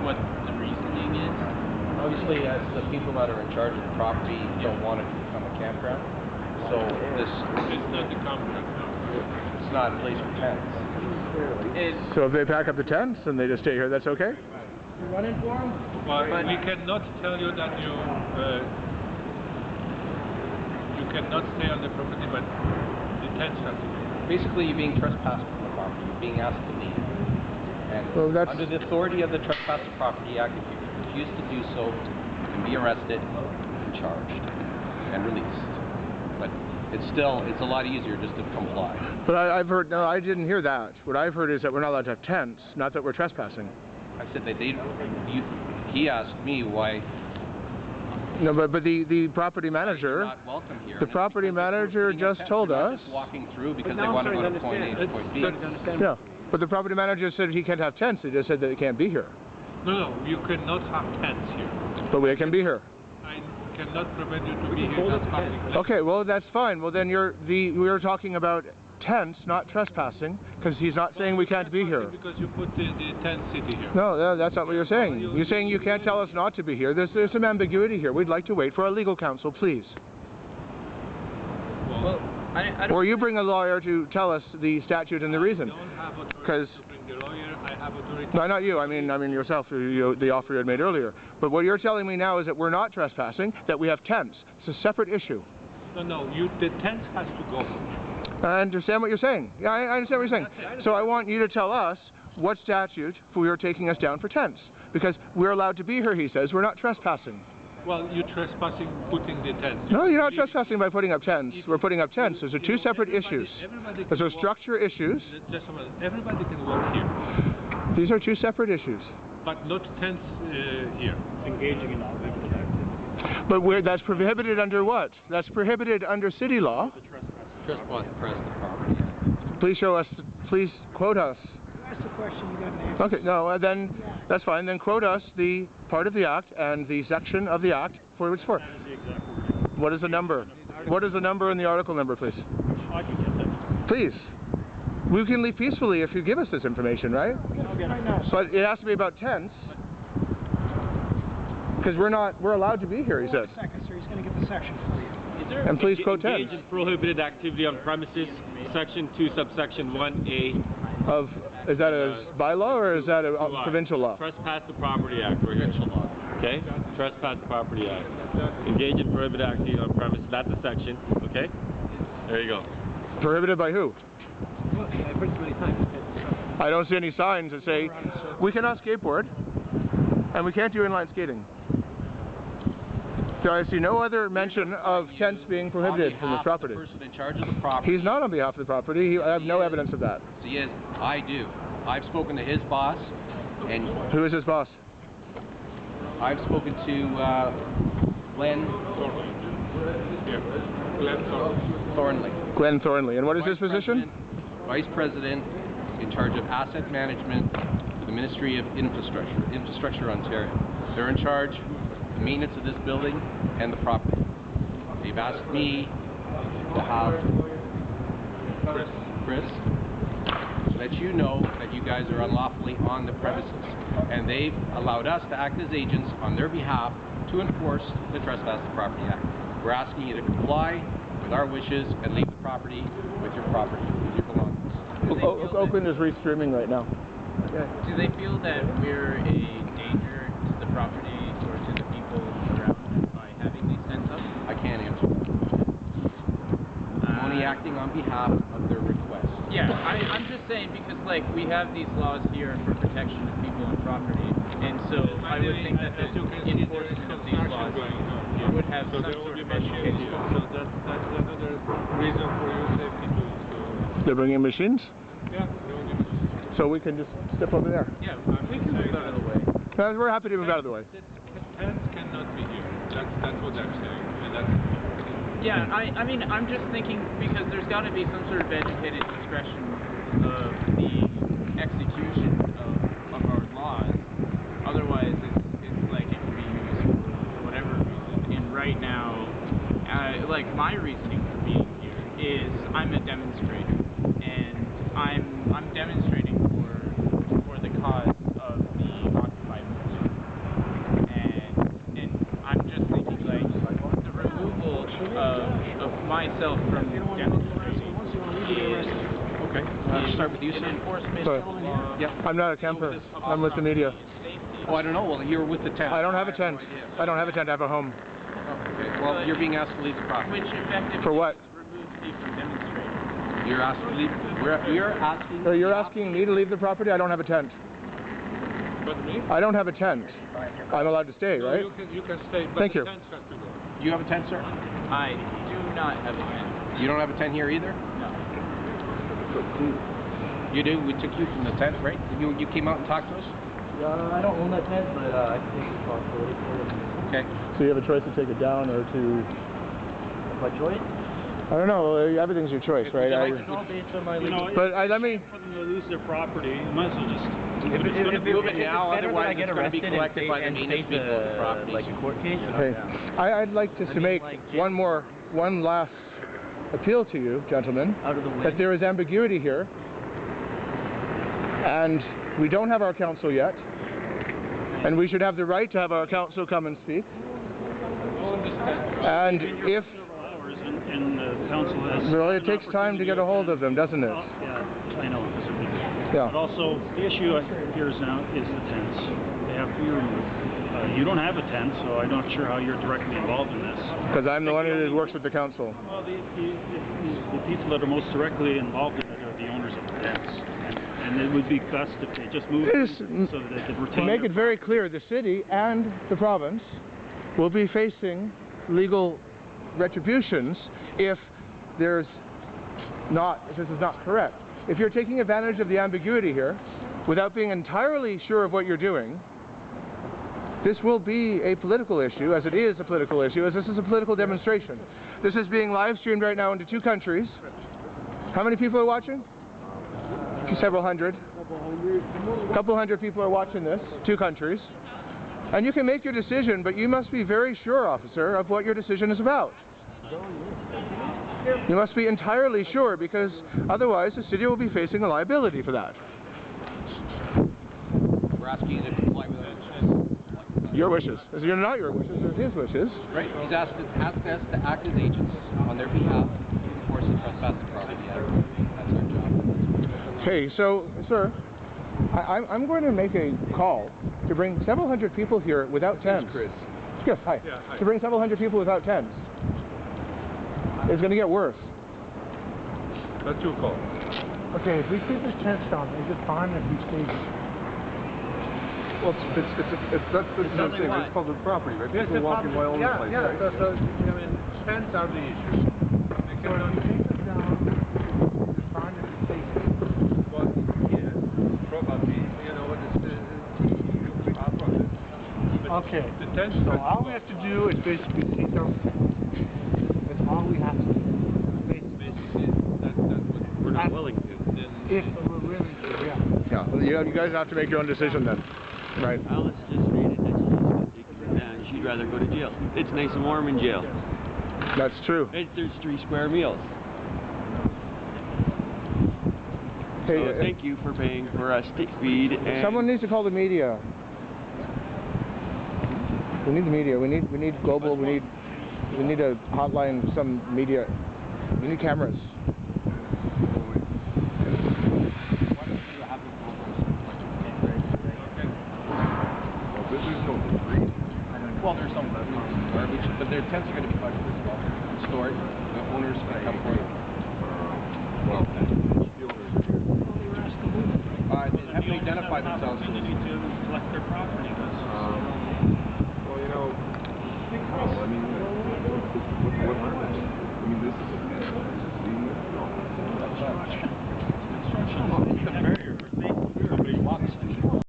what the reasoning is? Obviously, as the people that are in charge of the property don't want it to become a campground, so It's not the campground, no. it's not a place for tents. So if they pack up the tents and they just stay here, that's okay? You're running for them? But we cannot tell you that you cannot stay on the property, but the tents have to go. Basically, you're being trespassed from the property. You're being asked to leave. And under the authority of the Trespass to Property Act, if you refuse to do so, you can be arrested and charged and released. But it's a lot easier just to comply. But I've heard, no, I didn't hear that. What I've heard is that we're not allowed to have tents, not that we're trespassing. I said that he asked me why. No, but the property manager, not welcome here. The property manager just told us. Just walking through because they want to go to point A to point B. Yeah, but the property manager said he can't have tents. He just said that it can't be here. No, you cannot have tents here. But we can be here. I cannot prevent you to be here. That's public place. Okay, well that's fine. Well then we were talking about tents, not trespassing, because he's not saying we can't be here. Because you put the tent city here. No, that's not what you're saying. You're saying you can't tell us not to be here. There's some ambiguity here. We'd like to wait for our legal counsel, please. Well, I don't. Or you bring a lawyer to tell us the statute and the reason. I don't have authority to bring the lawyer. I have authority. No, not you. I mean yourself. The offer you had made earlier. But what you're telling me now is that we're not trespassing. That we have tents. It's a separate issue. No. The tent has to go. I understand what you're saying. Yeah, I understand what you're saying. So I want you to tell us what statute you're taking us down for tents. Because we're allowed to be here, he says. We're not trespassing. Well, you're trespassing putting the tents. No, you're not trespassing by putting up tents. We're putting up tents. Those are two separate issues. Those are structure issues. Just a minute. Everybody can walk here. These are two separate issues. But not tents here. Engaging in all-legal activity. But that's prohibited under what? That's prohibited under city law. Trespass the property. Please show us, please quote us. That's the question, you got an answer. Okay, no, then that's fine. Then quote us the part of the act and the section of the act for which for. What is the number? What is the number and the article number, please? I can get that. Please. We can leave peacefully if you give us this information, right? I'll get it right now. But it has to be about tents. Because we're allowed to be here, he said. Second, sir. He's going to get the section for you. And please quote 10. Engage in prohibited activity on premises, section 2, subsection 1A. Is that a bylaw or is that a provincial law? Trespass the Property Act. Provincial law. Okay? Trespass the Property Act. Engage in prohibited activity on premises. That's a section. Okay? There you go. Prohibited by who? Well, I've heard so many times. I don't see any signs that say we cannot skateboard and we can't do inline skating. So I see no other mention of tents being prohibited from this property. The person in charge of the property. He's not on behalf of the property. I have no evidence of that. He is. I do. I've spoken to his boss, and who is his boss? I've spoken to Glenn Thornley. Glenn Thornley. And what is his position? Vice President in charge of asset management for the Ministry of Infrastructure Ontario. They're in charge of the maintenance of this building and the property. They've asked me to have Chris let you know that you guys are unlawfully on the premises, and they've allowed us to act as agents on their behalf to enforce the Trespass to Property Act. We're asking you to comply with our wishes and leave the property with your belongings. Oakland is restreaming right now. Do they feel that we're a danger to the property or to the people around by having these tents up? I can't answer that. I'm only acting on behalf of their request. Yeah, I'm just saying because like we have these laws here for protection of people and property, and so I would think that the enforcement of these laws would have some sort of education. So that's another reason for your safety to... They're bringing machines? Yeah, they're bringing machines. So we can just step over there? Yeah, we can move out of the way. We're happy to move out of the way. Tents cannot be here. That's what I'm saying. And that's... Yeah, I mean, I'm just thinking because there's got to be some sort of educated discretion of the execution of our laws. Otherwise, it's like it can be used for whatever reason. And right now, like my reasoning for being here is I'm a demonstrator, and I'm demonstrating for the cause of the Occupy movement. Do you, an sir? enforcement Sorry. law. Yep. I'm not a camper. I'm with the media. Oh, I don't know. Well, you're with the tent. I don't have a no tent. idea. I don't have a tent. I have a home. Okay. Well, you're being asked to leave the property. Which effectively For what? removes me from demonstrating. You're asked to leave. You're asking. So you're asking me to leave the property? I don't have a tent. But me? I don't have a tent. I'm allowed to stay, No, right? you can stay, but Thank the you. tents have to go. You have a tent, sir? I do not have a tent. You don't have a tent here either? No. You do? We took you from the tent, right? You came out and talked to us? I don't own that tent, but I can take responsibility for it. Okay. So you have a choice to take it down or to... My choice? I don't know. Everything's your choice, right? It's all based on my legal... But let me... For them to lose their property, you might as well just... If move it now, otherwise it's going to be collected by the and maintenance face people of the property. like a court case? Okay. I'd like to make one last appeal to you, gentlemen, Out of the way. that there is ambiguity here, and we don't have our counsel yet, and we should have the right to have our counsel come and speak. And if... Hours and the council has... Well, it takes time to get a hold of them, doesn't it? Yeah, I know. It's ridiculous. Yeah. But also, the issue here is now is the tents. They have to be removed. You don't have a tent, so I'm not sure how you're directly involved in this. Because I'm the one who works with the council. Well, the people that are most directly involved in it are the owners of the tents. And it would be best if they just moved them so that they could retain To make their it very clear, the city and the province will be facing legal retributions if this is not correct. If you're taking advantage of the ambiguity here without being entirely sure of what you're doing, this will be a political issue, as it is a political issue, as this is a political demonstration. This is being live streamed right now into 2 countries. How many people are watching? Several hundred. A couple hundred people are watching this, 2 countries. And you can make your decision, but you must be very sure, officer, of what your decision is about. You must be entirely sure, because otherwise the city will be facing a liability for that. We're asking you to comply with our wishes. Your wishes. They're not your wishes, they're his wishes. Right. He's asked us to act as agents on their behalf to enforce the Trespass to Property Act. That's our job. Okay, so, sir, I'm going to make a call to bring several hundred people here without tents. Chris. Yes, hi. Yeah, hi. To bring several hundred people without tents. It's going to get worse. That's your call. Okay, if we keep his tents down, is it fine if he stays? Well, that's the thing. It's public property, right? People walking by all over the place, right? So, I mean, tents are the issue. So if you take them down, it's fine if he stays. But, yeah, probably, you know, Okay, the tents so have to all go. we have to do is basically take down the tents. That's all we have to do. Basically, that's what We're not willing to. If we're willing to, yeah. Yeah, you guys have to make your own decision then. Right. Alice just stated that she's going to take it down. She'd rather go to jail. It's nice and warm in jail. That's true. There's 3 square meals. Hey, So thank you for paying for us to feed. And someone needs to call the media. We need the media. We need global. We need a hotline. Some media. We need cameras. Well, there's some garbage, but their tents are going to be collected as well. Stored. The owner's going to come for it. They haven't identified themselves. They need to collect their property. well, you know, I mean,